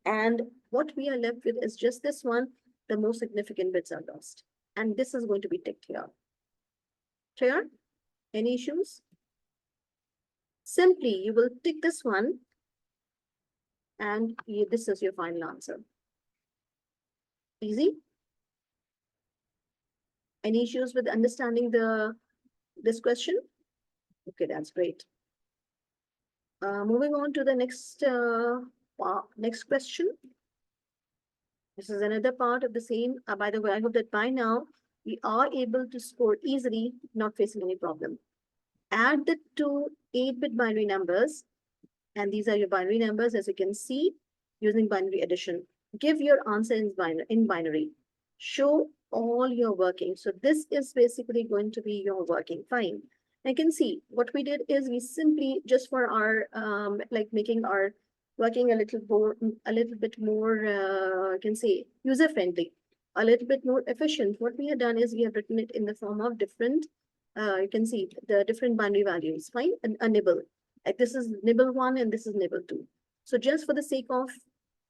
And what we are left with is just this one. The most significant bits are lost. And this is going to be ticked here. Clear? Any issues? Simply, you will tick this one, and this is your final answer. Easy? Any issues with understanding this question? Okay, that's great. Moving on to the next question. This is another part of the same. By the way, I hope that by now we are able to score easily, not facing any problem. Add the two 8-bit binary numbers, and these are your binary numbers, as you can see, using binary addition. Give your answer in binary. Show all your working. So this is basically going to be your working. Fine. I can see what we did is we simply, just for our like making our working a little bit more I can say user friendly, a little bit more efficient. What we have done is we have written it in the form of different you can see the different binary values. Fine. A nibble, like this is nibble 1 and this is nibble 2. So just for the sake of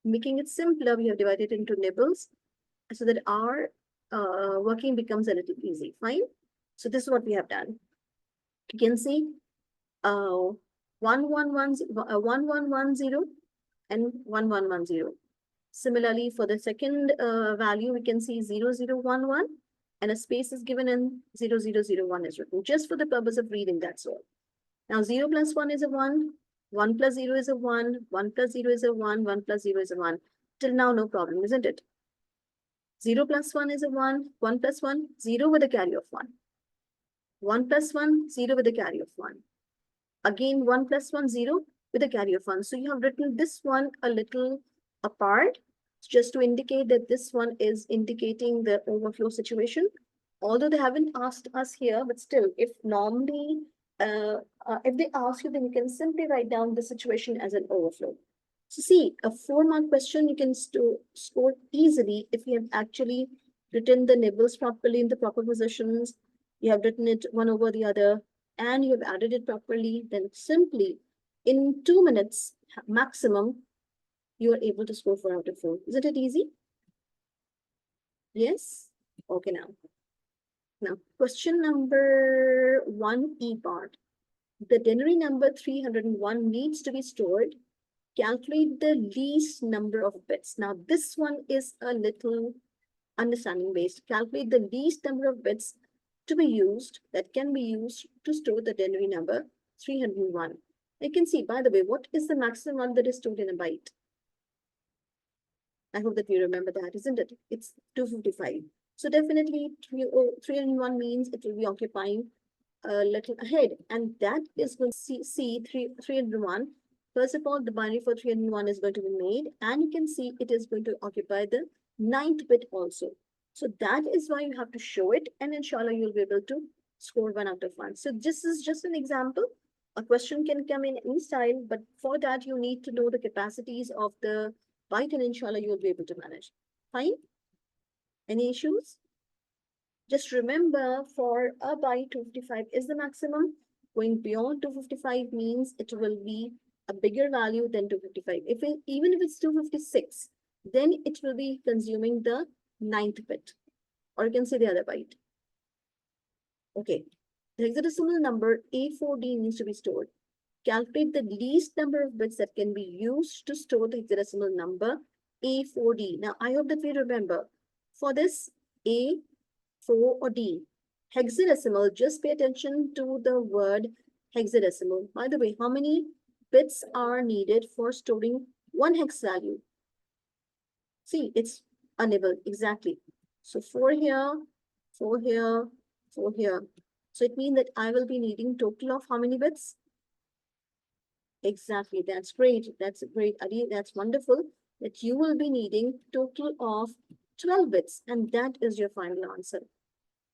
making it simpler, we have divided into nibbles so that our working becomes a little easy. Fine. So this is what we have done. You can see 1110 and 1110. Similarly, for the second value, we can see 0011 and a space is given and 0001 is written just for the purpose of reading, that's all. Now 0 plus 1 is a 1, 1 plus 0 is a 1, 1 plus 0 is a 1, 1 plus 0 is a 1. Till now, no problem, isn't it? 0 plus 1 is a 1, 1 plus 1, 0 with a carry of 1. 1 plus 1, 0 with a carry of 1. Again, 1 plus 1, 0 with a carry of 1. So you have written this one a little apart, just to indicate that this one is indicating the overflow situation. Although they haven't asked us here, but still, if normally, if they ask you, then you can simply write down the situation as an overflow. So see, a 4-mark question you can score easily if you have actually written the nibbles properly in the proper positions, you have written it one over the other, and you have added it properly, then simply in 2 minutes maximum, you are able to score 4 out of 4. Isn't it easy? Yes? Okay, now question number 1E part. The denary number 301 needs to be stored. Calculate the least number of bits. Now, this one is a little understanding based. Calculate the least number of bits to be used, that can be used to store the denary number 301. You can see, by the way, what is the maximum one that is stored in a byte? I hope that you remember that, isn't it? It's 255. So definitely 301 means it will be occupying a little ahead. And that is going to see 301. First of all, the binary for 301 is going to be made. And you can see it is going to occupy the 9th bit also. So that is why you have to show it. And inshallah, you'll be able to score 1 out of 1. So this is just an example. A question can come in any style, but for that, you need to know the capacities of the byte, and inshallah, you'll be able to manage. Fine? Any issues? Just remember, for a byte, 255 is the maximum. Going beyond 255 means it will be a bigger value than 255. Even if it's 256, then it will be consuming the 9th bit, or you can say the other byte. Okay, the hexadecimal number A4D needs to be stored. Calculate the least number of bits that can be used to store the hexadecimal number A4D. Now, I hope that we remember, for this A, 4 or D, hexadecimal, just pay attention to the word hexadecimal. By the way, how many bits are needed for storing one hex value? See, it's a nibble, exactly. So 4 here, 4 here, 4 here. So it means that I will be needing total of how many bits? Exactly, that's great. That's great, Adi. That's wonderful that you will be needing total of 12 bits, and that is your final answer.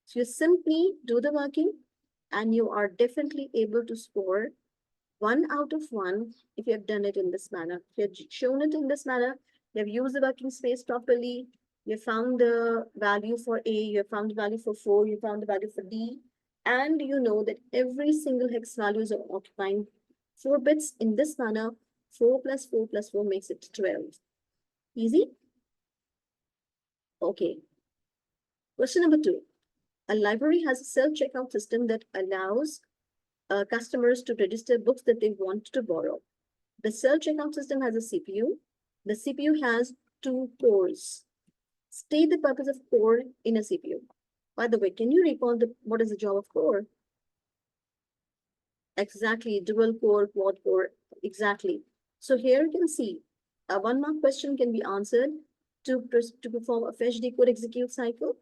So you simply do the working, and you are definitely able to score 1 out of 1 if you have done it in this manner. If you have shown it in this manner, you have used the working space properly, you found the value for A, you have found the value for 4, you found the value for D, and you know that every single hex values are occupying 4 bits in this manner. 4 plus 4 plus 4 makes it 12. Easy? Okay. Question number 2. A library has a self-checkout system that allows customers to register books that they want to borrow. The self-checkout system has a CPU. The CPU has 2 cores. State the purpose of core in a CPU. By the way, can you recall what is the job of core? Exactly, dual core, quad core, exactly. So here you can see a 1-mark question can be answered to perform a fetch, decode, execute cycle,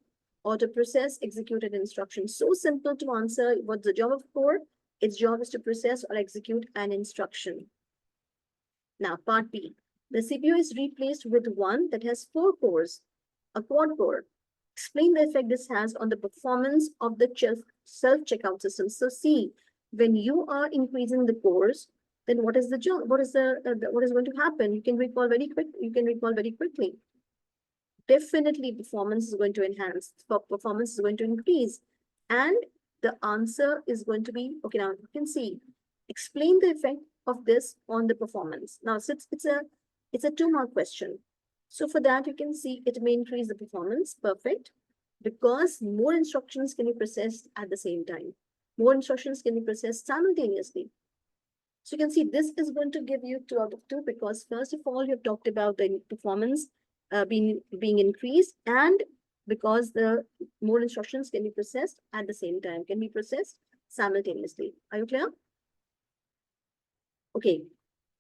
or to process executed instructions. So simple to answer. What's the job of core? Its job is to process or execute an instruction. Now, part B. The CPU is replaced with one that has 4 cores, a quad core. Explain the effect this has on the performance of the self-checkout system. So see, when you are increasing the cores, then what is the job? What is going to happen? You can recall very quickly. Definitely performance is going to enhance, performance is going to increase. And the answer is going to be, okay, now you can see, explain the effect of this on the performance. Now, since it's a 2-mark question. So for that, you can see it may increase the performance, perfect, because more instructions can be processed at the same time. More instructions can be processed simultaneously. So you can see this is going to give you 2 out of 2 because first of all, you've talked about the performance being increased, and because the more instructions can be processed at the same time, can be processed simultaneously. Are you clear? Okay.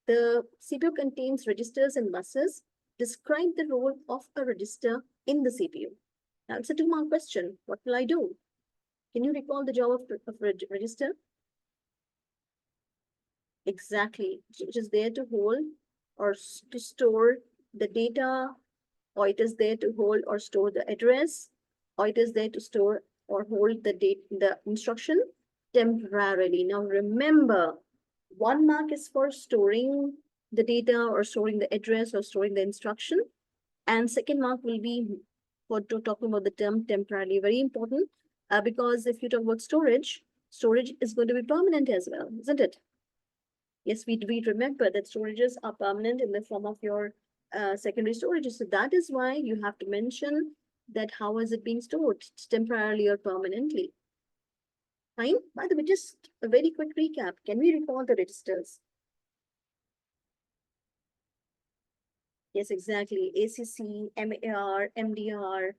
The CPU contains registers and buses. Describe the role of a register in the CPU. Now it's a 2-mark question. What will I do? Can you recall the job of register? Exactly. It is there to hold or to store the data, or it is there to hold or store the address, or it is there to store or hold the instruction temporarily. Now remember, 1 mark is for storing the data or storing the address or storing the instruction, and 2nd mark will be for talking about the term temporarily. Very important, because if you talk about storage is going to be permanent as well, isn't it? Yes, we remember that storages are permanent in the form of your secondary storages. So that is why you have to mention that how is it being stored, temporarily or permanently. Fine. By the way, just a very quick recap. Can we recall the registers? Yes, exactly. ACC, MAR, MDR,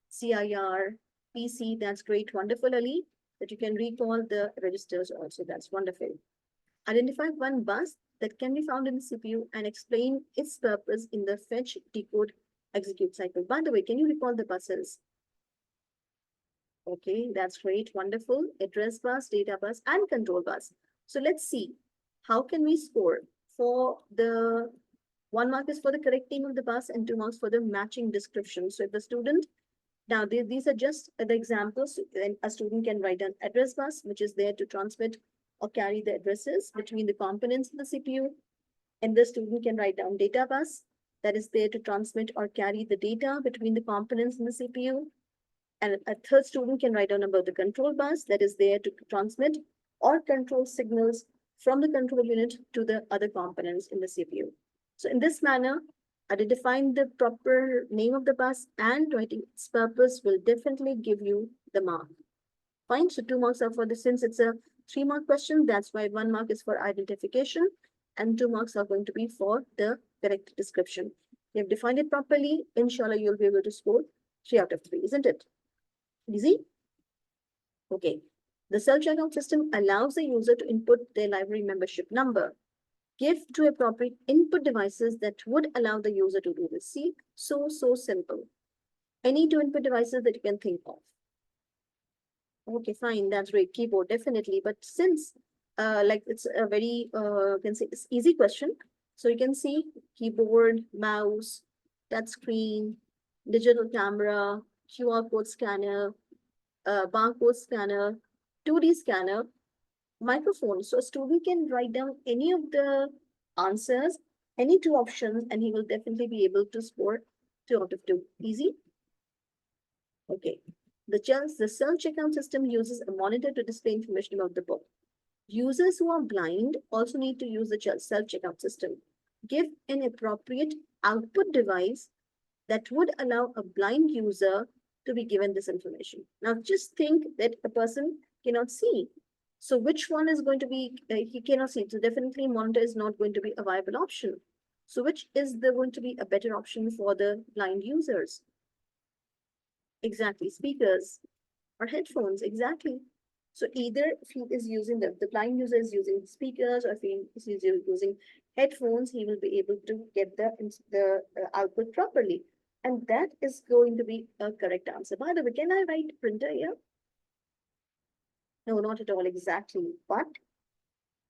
CIR, PC. That's great. Wonderful, Ali, that you can recall the registers also. That's wonderful. Identify one bus that can be found in the CPU and explain its purpose in the fetch, decode, execute cycle. By the way, can you recall the buses? Okay, that's great, wonderful. Address bus, data bus, and control bus. So let's see, how can we score for the 1 mark is for the correct name of the bus and 2 marks for the matching description. So if the student, now these are just the examples, and a student can write an address bus, which is there to transmit or carry the addresses between the components of the CPU. And the student can write down data bus, that is there to transmit or carry the data between the components in the CPU. And a 3rd student can write down about the control bus, that is there to transmit or control signals from the control unit to the other components in the CPU. So in this manner, identifying the proper name of the bus and writing its purpose will definitely give you the mark. Fine, so 2 marks are for this. Since it's a 3-mark question, that's why 1 mark is for identification and 2 marks are going to be for the correct description. You have defined it properly, inshallah, you'll be able to score 3 out of 3, isn't it? Easy? Okay. The self-checkout system allows the user to input their library membership number. Give 2 appropriate input devices that would allow the user to do this. See, so simple. Any 2 input devices that you can think of. Okay, fine, that's great. Keyboard, definitely. But since like it's a very can say it's easy question. So you can see keyboard, mouse, touch screen, digital camera, QR code scanner, barcode scanner, 2D scanner, microphone. So a student can write down any of the answers, any 2 options, and he will definitely be able to score 2 out of 2. Easy? Okay. The self-checkout system uses a monitor to display information about the book. Users who are blind also need to use the self-checkout system. give an appropriate output device that would allow a blind user to be given this information. Now, just think that a person cannot see. So which one is going to be, he cannot see. So definitely monitor is not going to be a viable option. So which is going to be a better option for the blind users? Exactly, speakers or headphones, exactly. So either if he is using the blind user is using speakers, or if he is using headphones, he will be able to get the output properly. And that is going to be a correct answer. By the way, can I write printer here? No, not at all exactly. But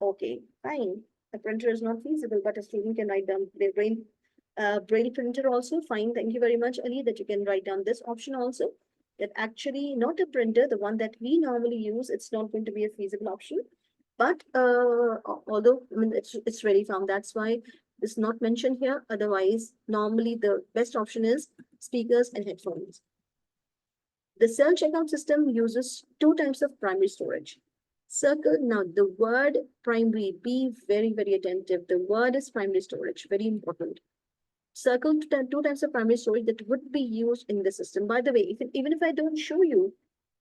okay, fine. A printer is not feasible, but a student can write down their braille printer also. Fine. Thank you very much, Ali, that you can write down this option also. That actually not a printer, the one that we normally use, it's not going to be a feasible option. But although I mean it's ready found, that's why it's not mentioned here. Otherwise, normally the best option is speakers and headphones. The self-checkout system uses two types of primary storage. Circle now the word primary, be very, very attentive. The word is primary storage, very important. Circle two types of primary storage that would be used in the system. By the way, even if I don't show you,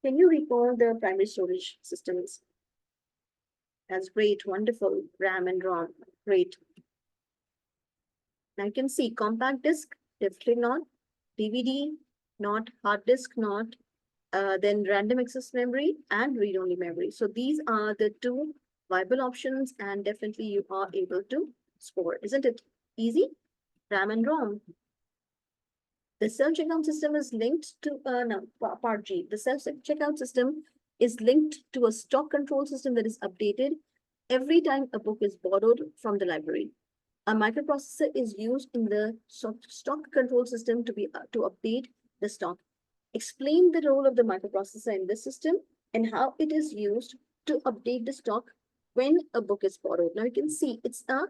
can you recall the primary storage systems? That's great, wonderful. RAM and ROM, great. Now you can see compact disk, definitely not. DVD, not. Hard disk, not. Then random access memory and read-only memory. So these are the two viable options, and definitely you are able to score. Isn't it easy? RAM and ROM. The self-checkout system is linked to, no, part G. The self-checkout system is linked to a stock control system that is updated every time a book is borrowed from the library. A microprocessor is used in the stock control system to update the stock. Explain the role of the microprocessor in the system and how it is used to update the stock when a book is borrowed. Now you can see it's a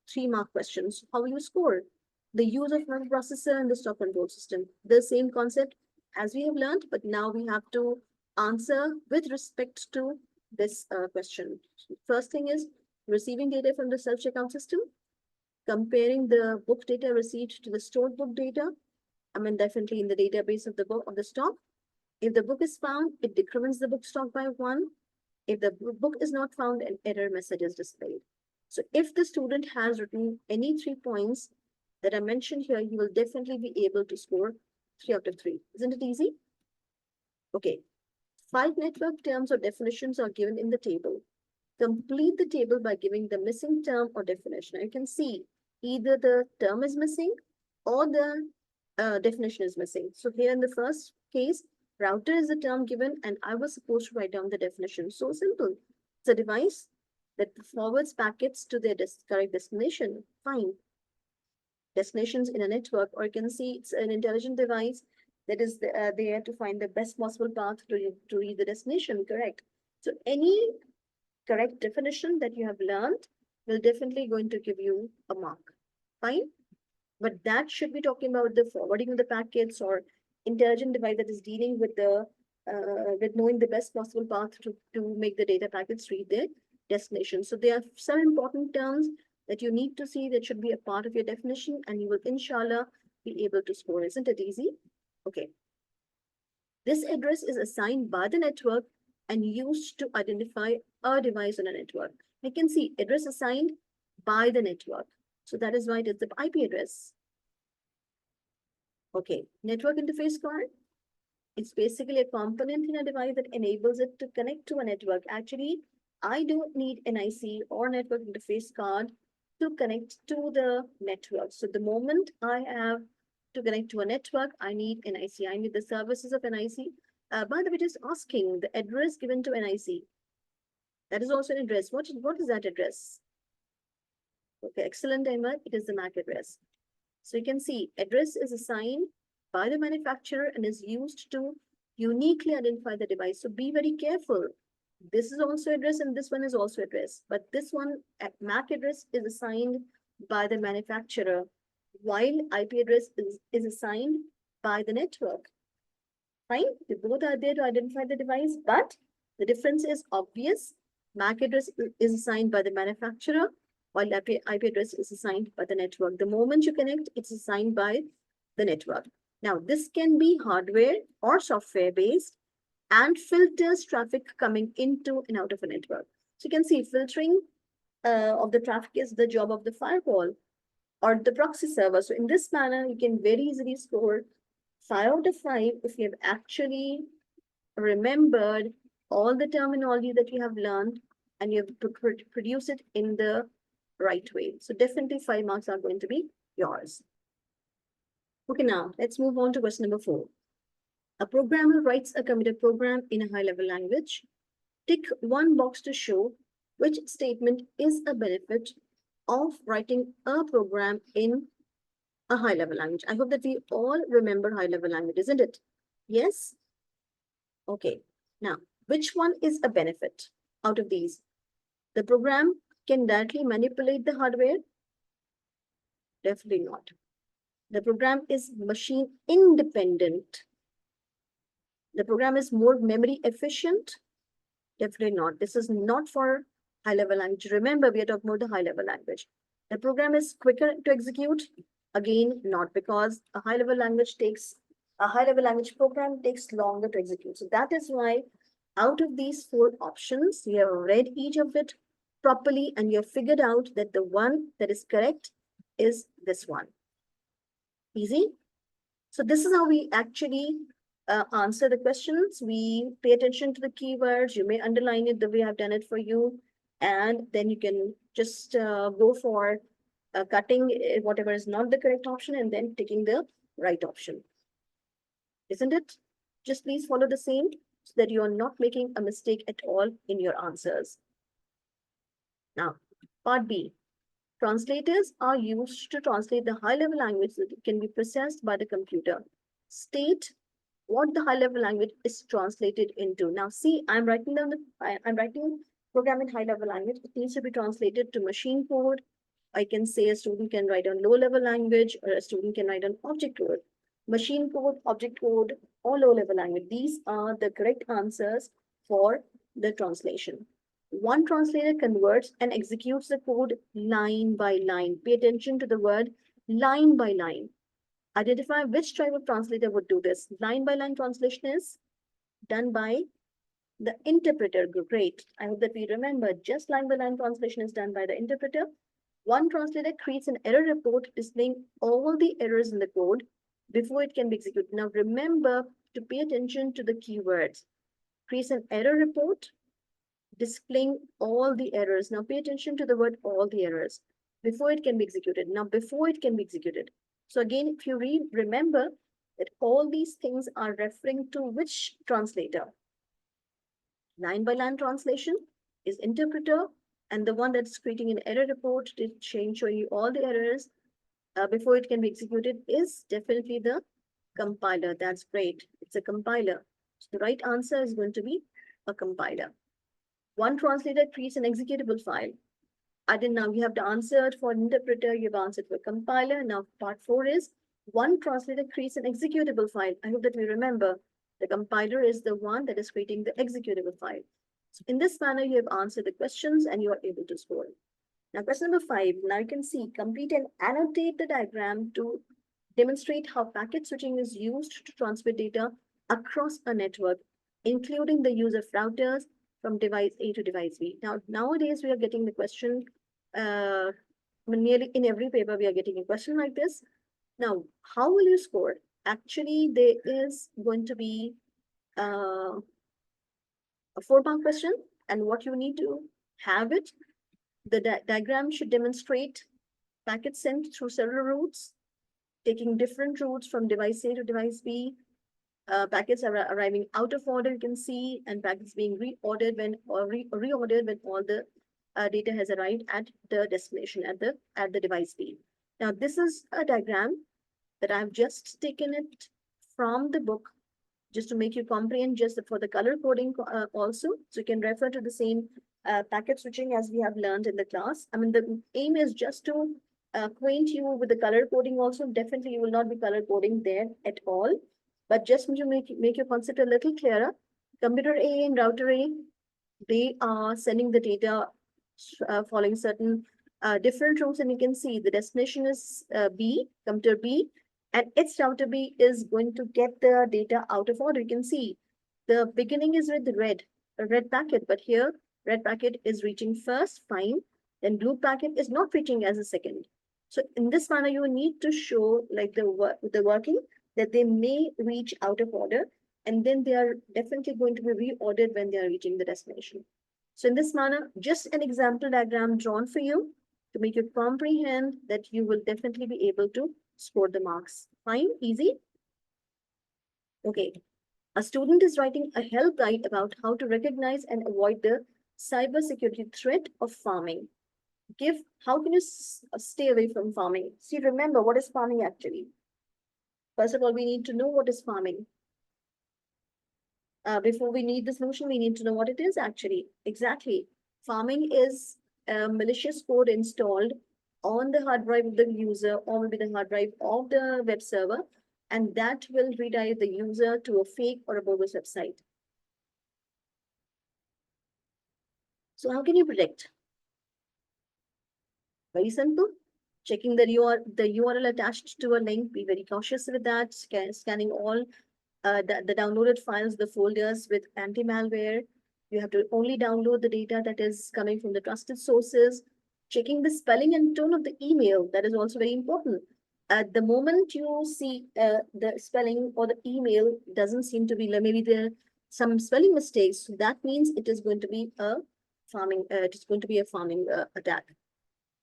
3-mark question. So how you score? The use of microprocessor in the stock control system. The same concept as we have learned, but now we have to answer with respect to this question. First thing is receiving data from the self-checkout system, comparing the book data received to the stored book data. I mean, definitely in the database of the book of the stock. If the book is found, it decrements the book stock by 1. If the book is not found, an error message is displayed. So if the student has written any 3 points that I mentioned here, he will definitely be able to score 3 out of 3. Isn't it easy? Okay. 5 network terms or definitions are given in the table. Complete the table by giving the missing term or definition. Now you can see either the term is missing or the definition is missing. So here in the first case, router is the term given and I was supposed to write down the definition. So simple. It's a device that forwards packets to their correct destination. Fine. Destinations in a network, or you can see it's an intelligent device that is there to find the best possible path to reach the destination. Correct. So any correct definition that you have learned will definitely going to give you a mark. Fine. But that should be talking about the forwarding of the packets or intelligent device that is dealing with the with knowing the best possible path to make the data packets reach their destination. So there are some important terms that you need to see that should be a part of your definition, and you will inshallah be able to score. Isn't it easy? Okay. This address is assigned by the network and used to identify a device on a network. You can see address assigned by the network. So that is why it is the IP address. Okay, network interface card. It's basically a component in a device that enables it to connect to a network. Actually, I don't need an IC or network interface card to connect to the network. So the moment I have to connect to a network, I need an IC. I need the services of an IC. By the way, just asking the address given to an IC. That is also an address. What is that address? Okay, excellent, Ahmed. It is the MAC address. So you can see address is assigned by the manufacturer and is used to uniquely identify the device. So be very careful. This is also address and this one is also address. But this one, MAC address is assigned by the manufacturer, while IP address is assigned by the network. Fine, they both are there to identify the device, but the difference is obvious. MAC address is assigned by the manufacturer, while the IP address is assigned by the network. The moment you connect, it's assigned by the network. Now, this can be hardware or software based and filters traffic coming into and out of a network. So you can see filtering of the traffic is the job of the firewall or the proxy server. So in this manner, you can very easily score 5 out of 5 if you have actually remembered all the terminology that you have learned and you have produce it in the right way. So definitely 5 marks are going to be yours. Okay, now let's move on to question number 4. A programmer writes a computer program in a high-level language. Tick one box to show which statement is a benefit of writing a program in a high-level language. I hope that we all remember high-level language, isn't it? Yes? Okay. Now, which one is a benefit out of these? The program can directly manipulate the hardware? Definitely not. The program is machine independent. The program is more memory efficient? Definitely not. This is not for high-level language. Remember, we are talking about the high-level language. The program is quicker to execute? Again, not, because a high-level language program takes longer to execute. So that is why out of these 4 options, you have read each of it properly and you have figured out that the one that is correct is this one. Easy? So this is how we actually answer the questions. We pay attention to the keywords. You may underline it the way I've done it for you. And then you can just go for cutting whatever is not the correct option and then taking the right option. Isn't it? Just please follow the same so that you are not making a mistake at all in your answers. Now, part B. Translators are used to translate the high-level language that can be processed by the computer. State what the high-level language is translated into. Now, see, I'm writing program in high-level language. It needs to be translated to machine code. I can say a student can write on low-level language or a student can write on object code. Machine code, object code, or low-level language. These are the correct answers for the translation. One translator converts and executes the code line by line. Pay attention to the word line by line. Identify which type of translator would do this. Line by line translation is done by the interpreter. Great. I hope that we remember just line by line translation is done by the interpreter. One translator creates an error report displaying all the errors in the code before it can be executed. Now remember to pay attention to the keywords. Creates an error report displaying all the errors. Now pay attention to the word all the errors before it can be executed. Now before it can be executed. So again, if you remember that all these things are referring to which translator? Line by line translation is interpreter, and the one that's creating an error report to show you all the errors before it can be executed is definitely the compiler. That's great. It's a compiler. So the right answer is going to be a compiler. One translator creates an executable file. Now you have answered for interpreter, you've answered for compiler. Now part 4 is one translator creates an executable file. I hope that we remember the compiler is the one that is creating the executable file. So in this manner, you have answered the questions and you are able to score. Now question number 5, now you can see complete and annotate the diagram to demonstrate how packet switching is used to transmit data across a network, including the use of routers from device A to device B. Now, nowadays we are getting the question, nearly in every paper we are getting a question like this. Now, how will you score? Actually, there is going to be a 4-mark question, and what you need to have it, the diagram should demonstrate packets sent through several routes, taking different routes from device A to device B. Packets are arriving out of order, you can see, and packets being reordered when reordered when all the data has arrived at the destination at the device B. Now, this is a diagram that I've just taken it from the book just to make you comprehend, just for the color coding also. So you can refer to the same packet switching as we have learned in the class. I mean, the aim is just to acquaint you with the color coding also. Definitely, you will not be color coding there at all. But just to make your concept a little clearer, computer A and router A, they are sending the data following certain different routes, and you can see the destination is B, computer B, and its router B is going to get the data out of order. You can see the beginning is with red, a red packet, but here red packet is reaching first, fine. Then blue packet is not reaching as a second. So in this manner, you need to show like the working that they may reach out of order, and then they are definitely going to be reordered when they are reaching the destination. So in this manner, just an example diagram drawn for you to make you comprehend that you will definitely be able to score the marks. Fine, easy. Okay. A student is writing a help guide about how to recognize and avoid the cybersecurity threat of farming. How can you stay away from farming? See, remember, what is farming actually? First of all, we need to know what is farming. Before we need the solution, we need to know what it is actually. Exactly. Farming is a malicious code installed on the hard drive of the user or maybe the hard drive of the web server, and that will redirect the user to a fake or a bogus website. So how can you predict? Very simple. Checking the URL attached to a link. Be very cautious with that. Scanning all the downloaded files, the folders with anti-malware. You have to only download the data that is coming from the trusted sources. Checking the spelling and tone of the email. That is also very important. At the moment you see the spelling or the email doesn't seem to be, maybe there are some spelling mistakes. So that means it is going to be a farming. It is going to be a farming attack.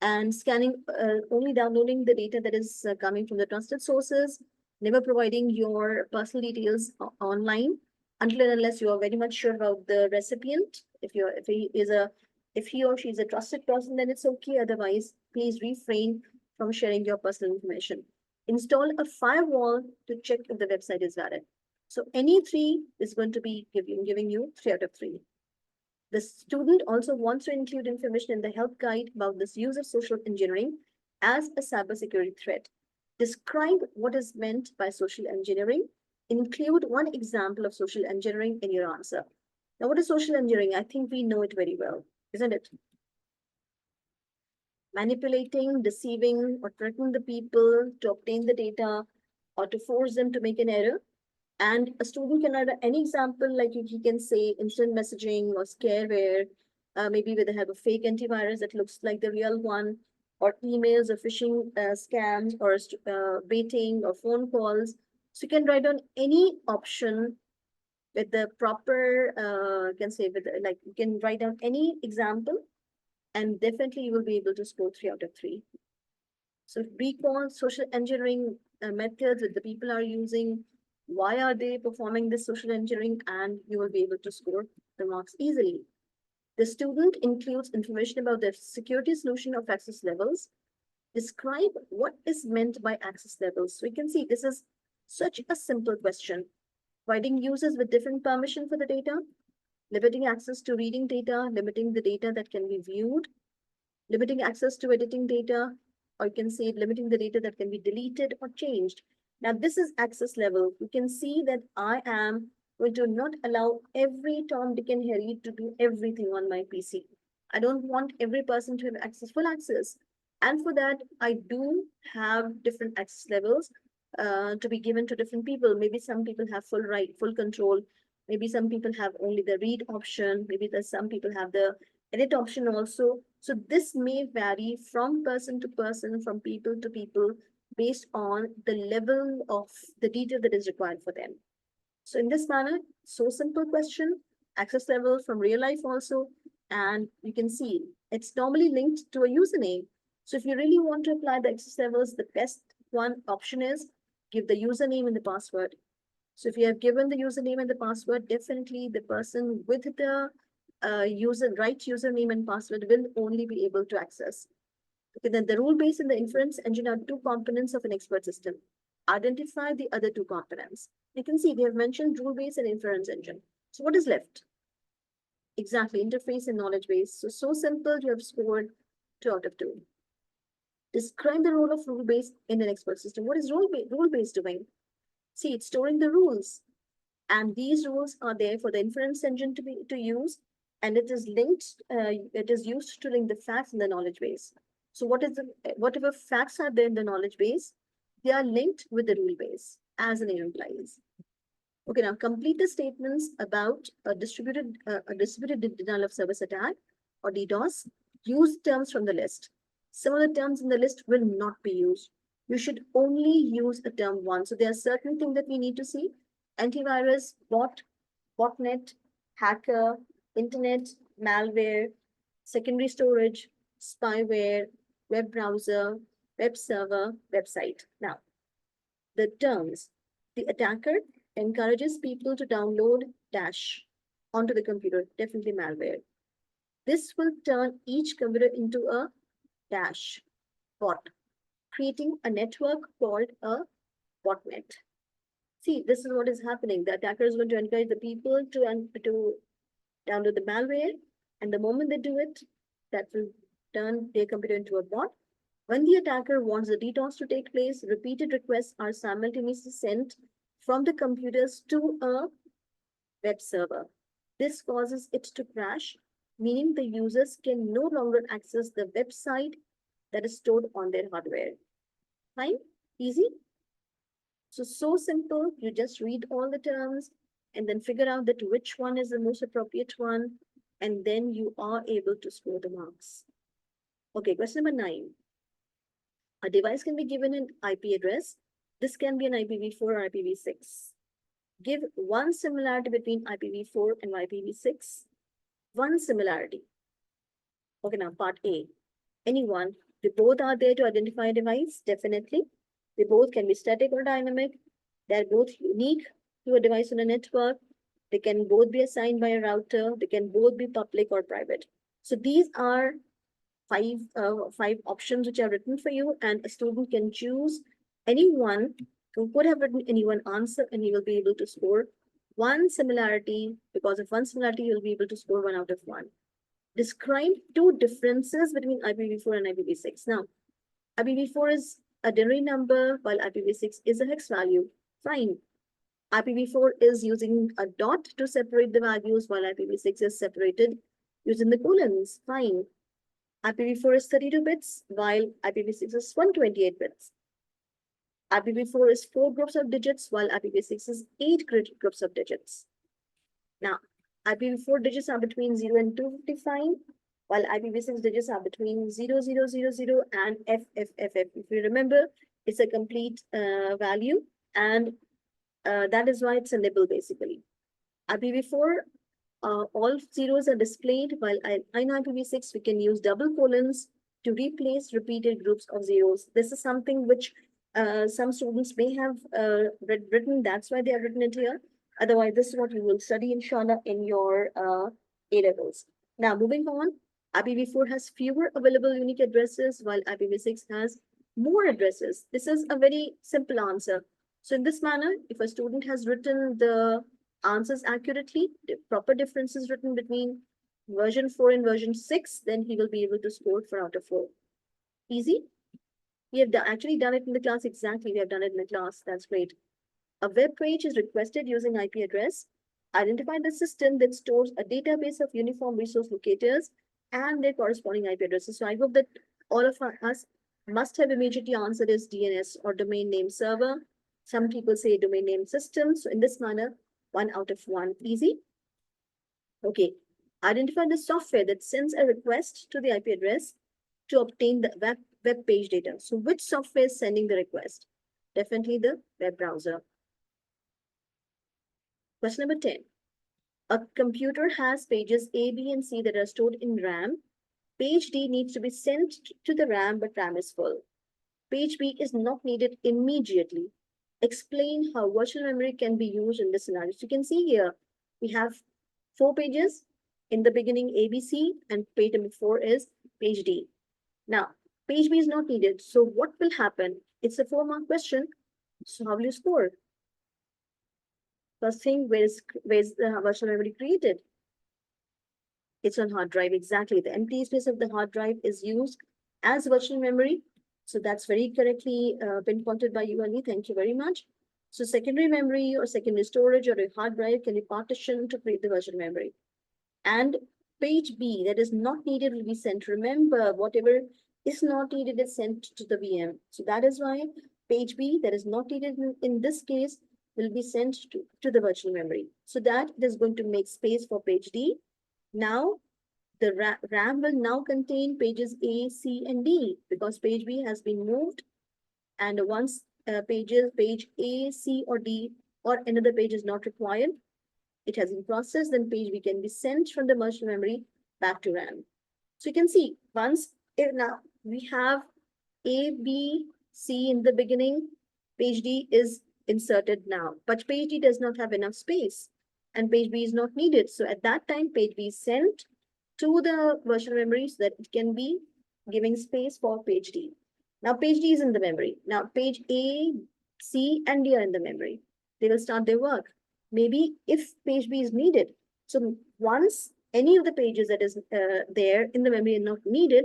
And scanning, only downloading the data that is coming from the trusted sources, never providing your personal details online until and unless you are very much sure about the recipient. If he or she is a trusted person, then it's okay. Otherwise, please refrain from sharing your personal information. Install a firewall to check if the website is valid. So any three is going to be giving you 3 out of 3. The student also wants to include information in the help guide about this use of social engineering as a cybersecurity threat. Describe what is meant by social engineering. Include one example of social engineering in your answer. Now, what is social engineering? I think we know it very well, isn't it? Manipulating, deceiving, or tricking the people to obtain the data or to force them to make an error. And a student can add any example, like he can say instant messaging or scareware, maybe with the help of fake antivirus that looks like the real one, or emails or phishing scams, or baiting or phone calls. So you can write down any option with the proper, can say with like you can write down any example, and definitely you will be able to score 3 out of 3. So recall social engineering methods that the people are using. Why are they performing this social engineering? And you will be able to score the marks easily. The student includes information about the security solution of access levels. Describe what is meant by access levels. So we can see this is such a simple question. Providing users with different permission for the data, limiting access to reading data, limiting the data that can be viewed, limiting access to editing data, or you can say limiting the data that can be deleted or changed. Now, this is access level. You can see that I am going to not allow every Tom, Dick, and Harry to do everything on my PC. I don't want every person to have access, full access. And for that, I do have different access levels to be given to different people. Maybe some people have full right, full control. Maybe some people have only the read option. Maybe there's some people have the edit option also. So this may vary from person to person, from people to people, based on the level of the detail that is required for them. So in this manner, so simple question, access level from real life also, and you can see it's normally linked to a username. So if you really want to apply the access levels, the best one option is give the username and the password. So if you have given the username and the password, definitely the person with the right username and password will only be able to access. Okay, then the rule base and the inference engine are two components of an expert system. Identify the other two components. You can see they have mentioned rule base and inference engine. So what is left? Exactly, interface and knowledge base. So simple, you have scored 2 out of 2. Describe the role of rule base in an expert system. What is rule base doing? See, it's storing the rules. And these rules are there for the inference engine to use, and it is linked, it is used to link the facts in the knowledge base. So whatever facts are there in the knowledge base, they are linked with the rule base, as the name implies. Okay, now complete the statements about a distributed denial of service attack or DDoS. Use terms from the list. Some of the terms in the list will not be used. You should only use a term once. So there are certain things that we need to see: antivirus, botnet, hacker, internet, malware, secondary storage, spyware, web browser, web server, website. Now, the terms. The attacker encourages people to download dash onto the computer, definitely malware. This will turn each computer into a dash bot, creating a network called a botnet. See, this is what is happening. The attacker is going to encourage the people to download the malware, and the moment they do it, that will turn their computer into a bot. When the attacker wants the DDoS to take place, repeated requests are simultaneously sent from the computers to a web server. This causes it to crash, meaning the users can no longer access the website that is stored on their hardware. Fine? Easy? So simple. You just read all the terms and then figure out that which one is the most appropriate one, and then you are able to score the marks. Okay, question number 9. A device can be given an IP address. This can be an IPv4 or IPv6. Give one similarity between IPv4 and IPv6. One similarity. Okay, now part A. Anyone. They both are there to identify a device, definitely. They both can be static or dynamic. They're both unique to a device on a network. They can both be assigned by a router. They can both be public or private. So these are five options which are written for you, and a student can choose any one. Who could have written any one answer, and he will be able to score one similarity. Because of one similarity, you'll be able to score 1 out of 1. Describe two differences between IPv4 and IPv6. Now, IPv4 is a denary number, while IPv6 is a hex value. Fine. IPv4 is using a dot to separate the values, while IPv6 is separated using the colons. Fine. IPv4 is 32 bits, while IPv6 is 128 bits. IPv4 is 4 groups of digits, while IPv6 is 8 groups of digits. Now, IPv4 digits are between 0 and 255, while IPv6 digits are between 0000 and FFFF. If you remember, it's a complete value, and that is why it's a nibble, basically. IPv4, all zeros are displayed, while in IPv6, we can use double colons to replace repeated groups of zeros. This is something which some students may have written. That's why they have written it here. Otherwise, this is what you will study, inshallah, in your A-levels. Now, moving on, IPv4 has fewer available unique addresses, while IPv6 has more addresses. This is a very simple answer. So in this manner, if a student has written the answers accurately, the proper differences written between version 4 and version 6, then he will be able to score 4 out of 4. Easy? We have actually done it in the class. Exactly, we have done it in the class. That's great. A web page is requested using IP address. Identify the system that stores a database of uniform resource locators and their corresponding IP addresses. So I hope that all of us must have immediately answered is DNS or domain name server. Some people say domain name system. So in this manner, 1 out of 1. Easy. Okay. Identify the software that sends a request to the IP address to obtain the web page data. So which software is sending the request? Definitely the web browser. Question number 10. A computer has pages A, B, and C that are stored in RAM. Page D needs to be sent to the RAM, but RAM is full. Page B is not needed immediately. Explain how virtual memory can be used in this scenario. So you can see here, we have 4 pages. In the beginning, A, B, C, and page number 4 is page D. Now, page B is not needed. So what will happen? It's a 4-mark question. So how will you score? First thing, where's the virtual memory created? It's on hard drive. Exactly. The empty space of the hard drive is used as virtual memory. So that's very correctly pinpointed by you, Ali. Thank you very much. So secondary memory or secondary storage or a hard drive can be partitioned to create the virtual memory. And page B that is not needed will be sent. Remember, whatever is not needed is sent to the VM. So that is why page B that is not needed in this case will be sent to the virtual memory. So that it is going to make space for page D. Now the RAM will now contain pages A, C, and D because page B has been moved. And once page A, C, or D, or another page is not required, it has been processed, then page B can be sent from the virtual memory back to RAM. So you can see once now we have A, B, C in the beginning, page D is inserted now, but page D does not have enough space and page B is not needed. So at that time, page B is sent to the virtual memory so that it can be giving space for page D. Now page D is in the memory. Now page A, C, and D are in the memory. They will start their work. Maybe if page B is needed. So once any of the pages that is there in the memory are not needed,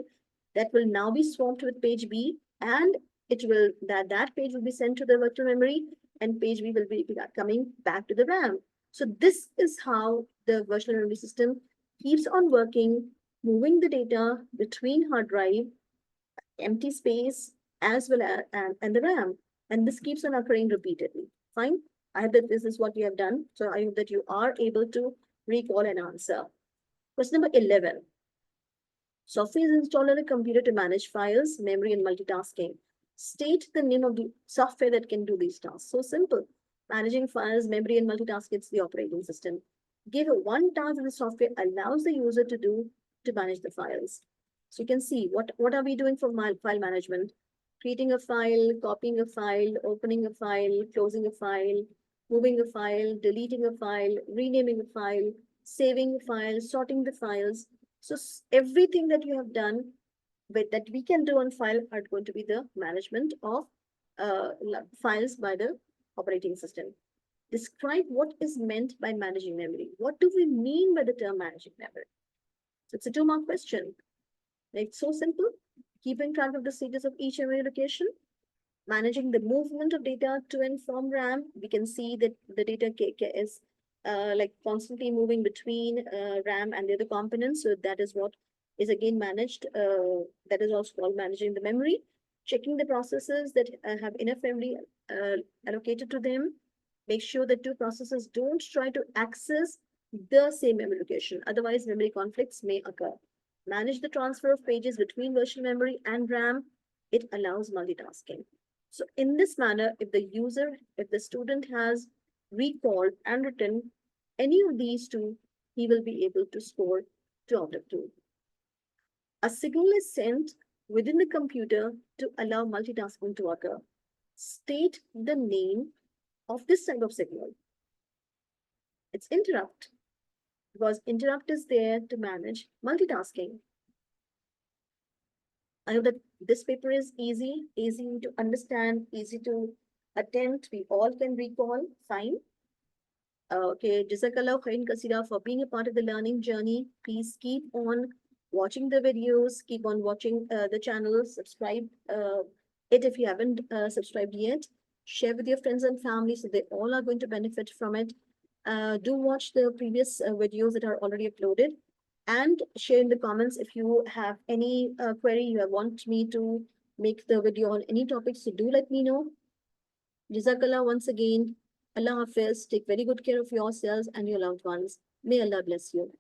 that will now be swapped with page B, and it will that page will be sent to the virtual memory, and page B will be coming back to the RAM. So this is how the virtual memory system keeps on working, moving the data between hard drive, empty space, as well as and the RAM. And this keeps on occurring repeatedly. Fine. I hope that this is what you have done. So I hope that you are able to recall and answer. Question number 11. Software is installed on a computer to manage files, memory, and multitasking. State the name of the software that can do these tasks. So simple. Managing files, memory, and multitasking, it's the operating system. Give one task that the software allows the user to do to manage the files. So you can see what are we doing for file management? Creating a file, copying a file, opening a file, closing a file, moving a file, deleting a file, renaming a file, saving a file, sorting the files. So everything that you have done with that we can do on file are going to be the management of files by the operating system. Describe what is meant by managing memory. What do we mean by the term managing memory? So it's a 2-mark question. It's so simple. Keeping track of the status of each memory location, managing the movement of data to and from RAM. We can see that the data is like constantly moving between RAM and the other components. So that is what is again managed. That is also called managing the memory. Checking the processes that have enough memory allocated to them. Make sure that two processes don't try to access the same memory location. Otherwise, memory conflicts may occur. Manage the transfer of pages between virtual memory and RAM. It allows multitasking. So in this manner, if the student has recalled and written any of these two, he will be able to score 2 out of 2. A signal is sent within the computer to allow multitasking to occur. State the name of this type of signal. It's interrupt, because interrupt is there to manage multitasking. I hope that this paper is easy to understand, easy to attempt. We all can recall. Fine. Okay, Jazakallah khairan kasira for being a part of the learning journey. Please keep on watching the videos, keep on watching the channel, subscribe it if you haven't subscribed yet. Share with your friends and family so they all are going to benefit from it. Do watch the previous videos that are already uploaded, and share in the comments if you have any query you want me to make the video on any topics. So do let me know. Jazakallah once again. Allah Hafiz. Take very good care of yourselves and your loved ones. May Allah bless you.